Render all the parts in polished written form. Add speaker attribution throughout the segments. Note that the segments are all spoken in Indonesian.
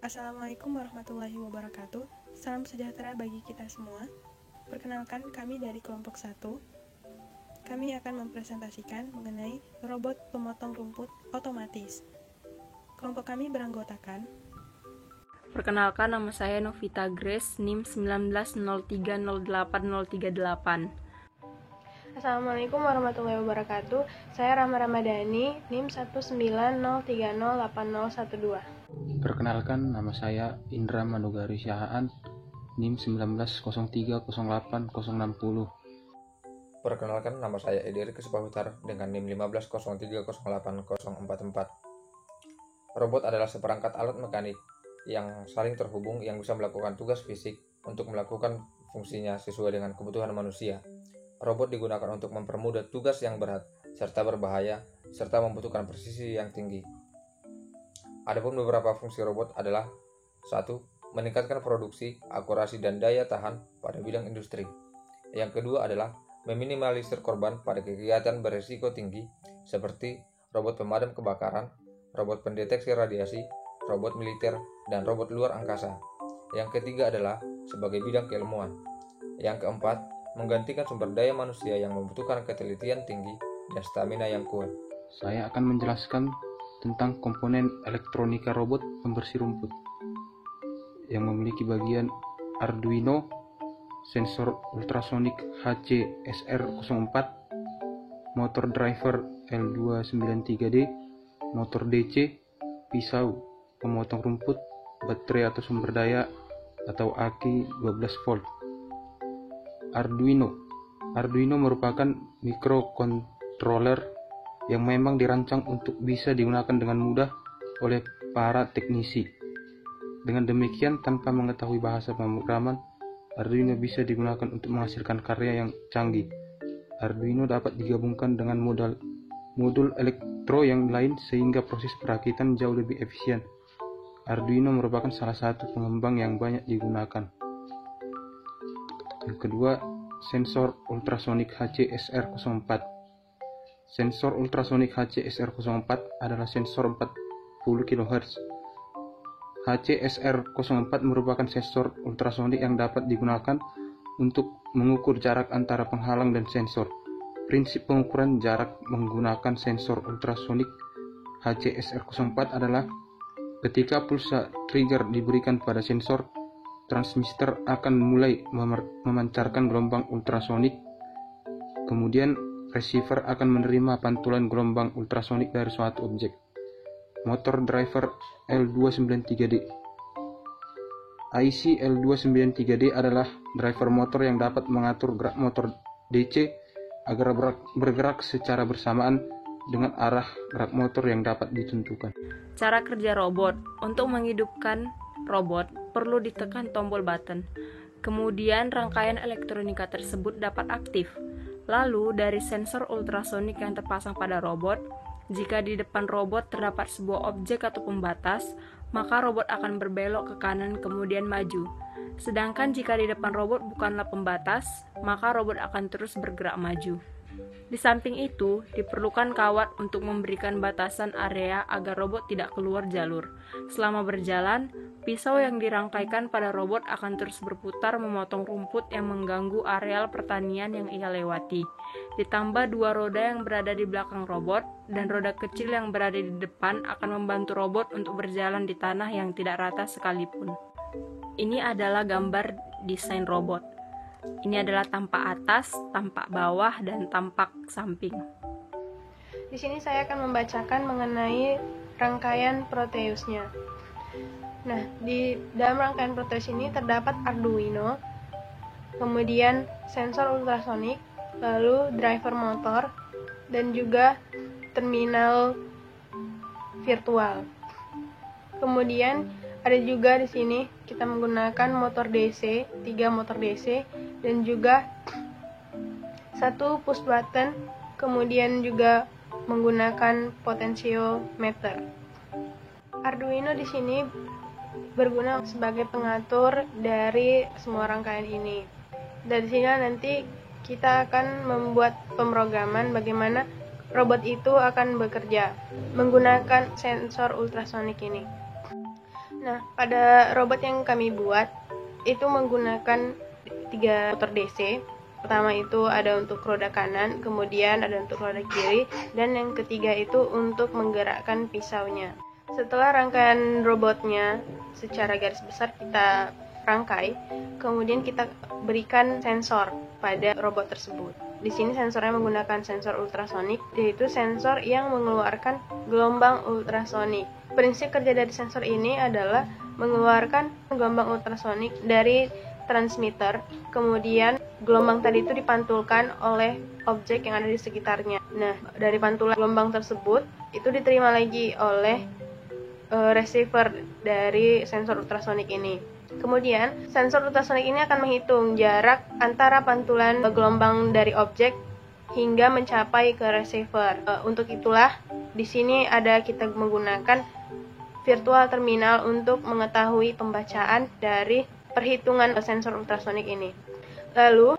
Speaker 1: Assalamualaikum warahmatullahi wabarakatuh. Salam sejahtera bagi kita semua. Perkenalkan, kami dari kelompok 1. Kami akan mempresentasikan mengenai robot pemotong rumput otomatis. Kelompok kami beranggotakan
Speaker 2: Perkenalkan, nama saya Novita Grace, NIM 1903080838.
Speaker 3: Assalamualaikum warahmatullahi wabarakatuh. Saya Rahma Ramadhani, NIM 1930808012.
Speaker 4: Perkenalkan, nama saya Indra Manugari Syahaan, NIM 19030860.
Speaker 5: Perkenalkan, nama saya Edi Riki Supahutar dengan NIM 1503080444. Robot adalah seperangkat alat mekanik yang saling terhubung yang bisa melakukan tugas fisik untuk melakukan fungsinya sesuai dengan kebutuhan manusia. Robot digunakan untuk mempermudah tugas yang berat serta berbahaya serta membutuhkan presisi yang tinggi. Adapun beberapa fungsi robot adalah 1. Meningkatkan produksi, akurasi dan daya tahan pada bidang industri. Yang kedua adalah meminimalisir korban pada kegiatan berisiko tinggi seperti robot pemadam kebakaran, robot pendeteksi radiasi, robot militer, dan robot luar angkasa. Yang ketiga adalah sebagai bidang keilmuan. Yang keempat, menggantikan sumber daya manusia yang membutuhkan ketelitian tinggi dan stamina yang kuat.
Speaker 4: Saya akan menjelaskan tentang komponen elektronika robot pembersih rumput yang memiliki bagian Arduino, sensor ultrasonik HC-SR04, motor driver L293D, motor DC, pisau, pemotong rumput, baterai atau sumber daya atau aki 12 volt. Arduino merupakan microcontroller yang memang dirancang untuk bisa digunakan dengan mudah oleh para teknisi. Dengan demikian, tanpa mengetahui bahasa pemrograman, Arduino bisa digunakan untuk menghasilkan karya yang canggih. Arduino dapat digabungkan dengan modul elektro yang lain sehingga proses perakitan jauh lebih efisien. Arduino merupakan salah satu pengembang yang banyak digunakan. Yang kedua, sensor ultrasonik HC-SR04. Sensor ultrasonik HC-SR04 adalah sensor 40 kHz. HC-SR04 merupakan sensor ultrasonik yang dapat digunakan untuk mengukur jarak antara penghalang dan sensor. Prinsip pengukuran jarak menggunakan sensor ultrasonik HC-SR04 adalah ketika pulsa trigger diberikan pada sensor, transmitter akan mulai memancarkan gelombang ultrasonik. Kemudian receiver akan menerima pantulan gelombang ultrasonik dari suatu objek. Motor driver L293D. IC L293D adalah driver motor yang dapat mengatur gerak motor DC agar bergerak secara bersamaan dengan arah gerak motor yang dapat ditentukan.
Speaker 2: Cara kerja robot. Untuk menghidupkan robot, perlu ditekan tombol button. Kemudian rangkaian elektronika tersebut dapat aktif. Lalu, dari sensor ultrasonik yang terpasang pada robot, jika di depan robot terdapat sebuah objek atau pembatas, maka robot akan berbelok ke kanan kemudian maju. Sedangkan jika di depan robot bukanlah pembatas, maka robot akan terus bergerak maju. Di samping itu, diperlukan kawat untuk memberikan batasan area agar robot tidak keluar jalur. Selama berjalan, pisau yang dirangkaikan pada robot akan terus berputar memotong rumput yang mengganggu areal pertanian yang ia lewati. Ditambah dua roda yang berada di belakang robot dan roda kecil yang berada di depan akan membantu robot untuk berjalan di tanah yang tidak rata sekalipun. Ini adalah gambar desain robot. Ini adalah tampak atas, tampak bawah, dan tampak samping.
Speaker 3: Di sini saya akan membacakan mengenai rangkaian Proteusnya. Nah, di dalam rangkaian Proteus ini terdapat Arduino, kemudian sensor ultrasonik, lalu driver motor, dan juga terminal virtual. Kemudian ada juga di sini kita menggunakan motor DC, 3 motor DC, dan juga 1 push button, kemudian juga menggunakan potentiometer. Arduino di sini berguna sebagai pengatur dari semua rangkaian ini. Dari sini nanti kita akan membuat pemrograman bagaimana robot itu akan bekerja menggunakan sensor ultrasonik ini. Nah, pada robot yang kami buat itu menggunakan 3 motor DC. Pertama itu ada untuk roda kanan, kemudian ada untuk roda kiri, dan yang ketiga itu untuk menggerakkan pisaunya. Setelah rangkaian robotnya secara garis besar kita rangkai, kemudian kita berikan sensor pada robot tersebut. Di sini sensornya menggunakan sensor ultrasonik, yaitu sensor yang mengeluarkan gelombang ultrasonik. Prinsip kerja dari sensor ini adalah mengeluarkan gelombang ultrasonik dari transmitter, kemudian gelombang tadi itu dipantulkan oleh objek yang ada di sekitarnya. Nah, dari pantulan gelombang tersebut itu diterima lagi oleh receiver dari sensor ultrasonik ini. Kemudian, sensor ultrasonik ini akan menghitung jarak antara pantulan gelombang dari objek hingga mencapai ke receiver. Untuk itulah, di sini kita menggunakan virtual terminal untuk mengetahui pembacaan dari perhitungan sensor ultrasonik ini. Lalu,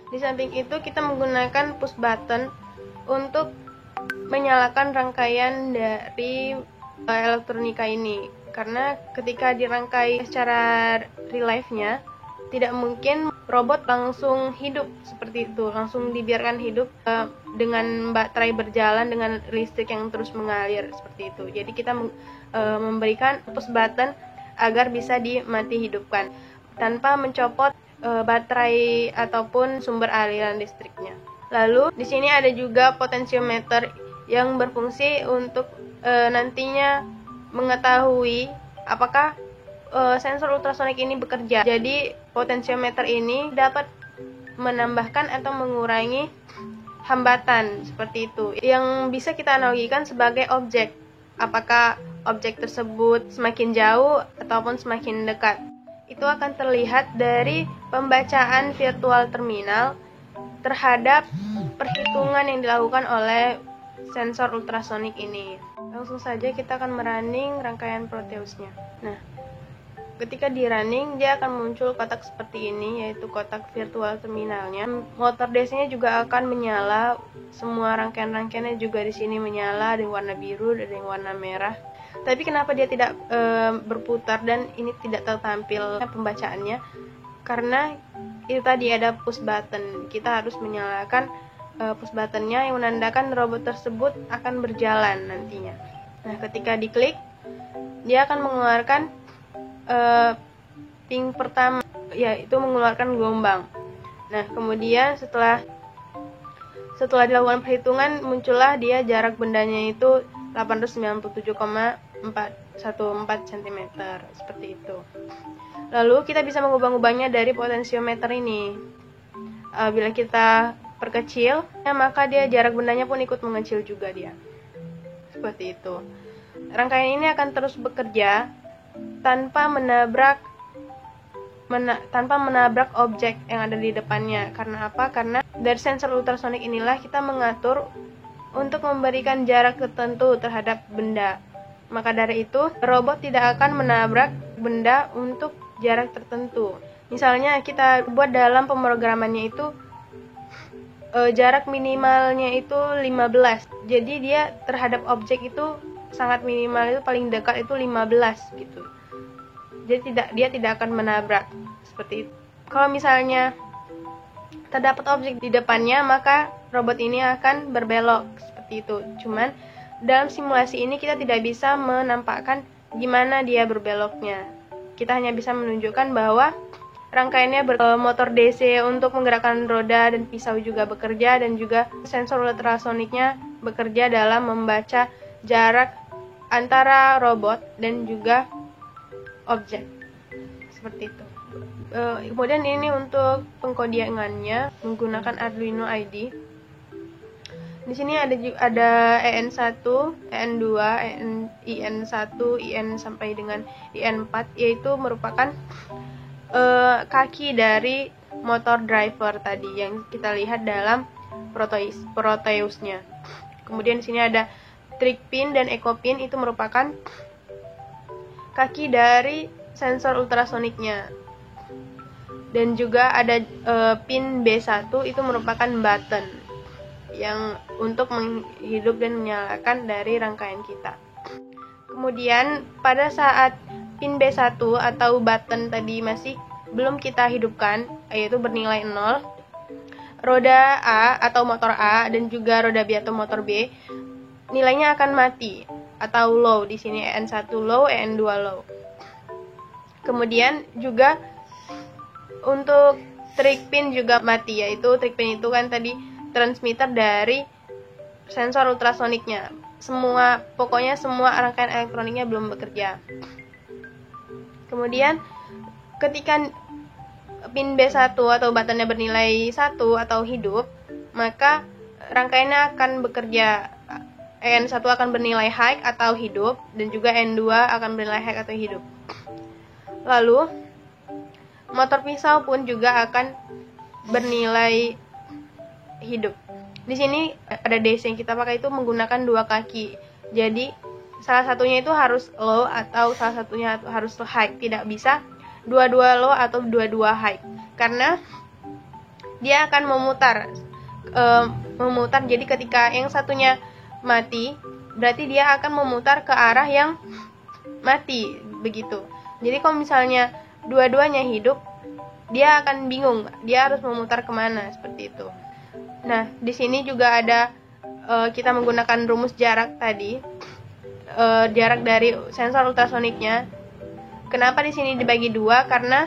Speaker 3: di samping itu kita menggunakan push button untuk menyalakan rangkaian dari elektronika ini. Karena ketika dirangkai secara real life-nya, tidak mungkin robot langsung hidup seperti itu, langsung dibiarkan hidup dengan baterai berjalan dengan listrik yang terus mengalir seperti itu. Jadi kita memberikan push button agar bisa dimati hidupkan tanpa mencopot baterai ataupun sumber aliran listriknya. Lalu di sini ada juga potensiometer yang berfungsi untuk nantinya mengetahui apakah sensor ultrasonik ini bekerja. Jadi potensiometer ini dapat menambahkan atau mengurangi hambatan seperti itu, yang bisa kita analogikan sebagai objek. Apakah objek tersebut semakin jauh ataupun semakin dekat. Itu akan terlihat dari pembacaan virtual terminal terhadap perhitungan yang dilakukan oleh sensor ultrasonik ini. Langsung saja kita akan merunning rangkaian Proteusnya. Nah, ketika di running dia akan muncul kotak seperti ini, yaitu kotak virtual terminalnya. Motor DC-nya juga akan menyala, semua rangkaian-rangkaiannya juga di sini menyala, ada yang warna biru, ada yang warna merah. Tapi kenapa dia tidak berputar dan ini tidak tertampil pembacaannya? Karena itu tadi ada push button. Kita harus menyalakan push buttonnya yang menandakan robot tersebut akan berjalan nantinya. Nah, ketika diklik, dia akan mengeluarkan ping pertama, yaitu mengeluarkan gelombang. Nah, kemudian setelah dilakukan perhitungan, muncullah dia jarak bendanya itu 897,414 cm, seperti itu. Lalu kita bisa mengubah-ubahnya dari potensiometer ini. Bila kita perkecil, maka dia jarak bendanya pun ikut mengecil juga dia. Seperti itu. Rangkaian ini akan terus bekerja tanpa menabrak objek yang ada di depannya. Karena apa? Karena dari sensor ultrasonik inilah kita mengatur untuk memberikan jarak tertentu terhadap benda. Maka dari itu, robot tidak akan menabrak benda untuk jarak tertentu. Misalnya kita buat dalam pemrogramannya itu jarak minimalnya itu 15. Jadi dia terhadap objek itu sangat minimal, itu paling dekat itu 15 gitu. Jadi dia tidak akan menabrak seperti itu. Kalau misalnya terdapat objek di depannya, maka robot ini akan berbelok seperti itu. Cuman dalam simulasi ini kita tidak bisa menampakkan gimana dia berbeloknya. Kita hanya bisa menunjukkan bahwa rangkaiannya motor DC untuk menggerakkan roda dan pisau juga bekerja, dan juga sensor ultrasoniknya bekerja dalam membaca jarak antara robot dan juga objek. Seperti itu. Kemudian ini untuk pengkodiangannya menggunakan Arduino ID. Di sini ada EN1, EN2, IN1, IN sampai dengan IN4, yaitu merupakan kaki dari motor driver tadi yang kita lihat dalam Proteusnya. Kemudian di sini ada trig pin dan echo pin, itu merupakan kaki dari sensor ultrasoniknya. Dan juga ada pin B1, itu merupakan button yang untuk menghidup dan menyalakan dari rangkaian kita. Kemudian pada saat pin B1 atau button tadi masih belum kita hidupkan, yaitu bernilai 0, roda A atau motor A dan juga roda B atau motor B nilainya akan mati atau low. Di sini EN1 low, EN2 low. Kemudian juga untuk trig pin juga mati, yaitu trig pin itu kan tadi transmitter dari sensor ultrasoniknya. Pokoknya semua rangkaian elektroniknya belum bekerja. Kemudian ketika pin B1 atau buttonnya bernilai 1 atau hidup, maka rangkaiannya akan bekerja. EN1 akan bernilai high atau hidup, dan juga EN2 akan bernilai high atau hidup. Lalu motor pisau pun juga akan bernilai hidup. Di sini ada DC yang kita pakai itu menggunakan 2 kaki. Jadi salah satunya itu harus low atau salah satunya harus high. Tidak bisa dua-dua low atau dua-dua high, karena dia akan memutar. Jadi ketika yang satunya mati, berarti dia akan memutar ke arah yang mati, begitu. Jadi kalau misalnya dua-duanya hidup, dia akan bingung, dia harus memutar kemana, seperti itu. Nah, di sini juga ada kita menggunakan rumus jarak tadi, jarak dari sensor ultrasoniknya. Kenapa di sini dibagi 2? Karena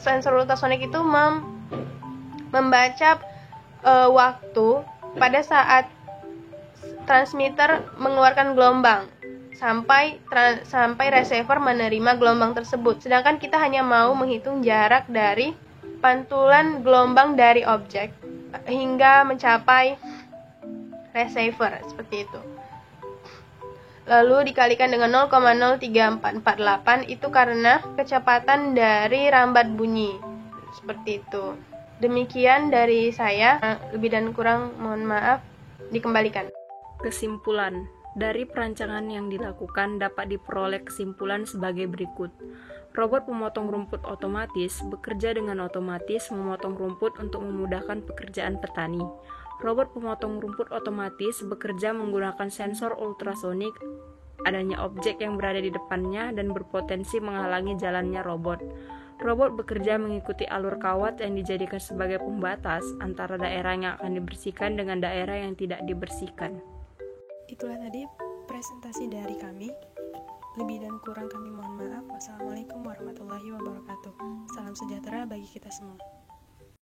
Speaker 3: sensor ultrasonik itu membaca waktu pada saat transmitter mengeluarkan gelombang sampai receiver menerima gelombang tersebut. Sedangkan kita hanya mau menghitung jarak dari pantulan gelombang dari objek hingga mencapai receiver, seperti itu. Lalu dikalikan dengan 0,03448, itu karena kecepatan dari rambat bunyi, seperti itu. Demikian dari saya, lebih dan kurang mohon maaf, dikembalikan.
Speaker 2: Kesimpulan. Dari perancangan yang dilakukan dapat diperoleh kesimpulan sebagai berikut. Robot pemotong rumput otomatis bekerja dengan otomatis memotong rumput untuk memudahkan pekerjaan petani. Robot pemotong rumput otomatis bekerja menggunakan sensor ultrasonik, adanya objek yang berada di depannya dan berpotensi menghalangi jalannya robot. Robot bekerja mengikuti alur kawat yang dijadikan sebagai pembatas antara daerah yang akan dibersihkan dengan daerah yang tidak dibersihkan.
Speaker 1: Itulah tadi presentasi dari kami. Lebih dan kurang kami mohon maaf. Wassalamualaikum warahmatullahi wabarakatuh. Salam sejahtera bagi kita semua.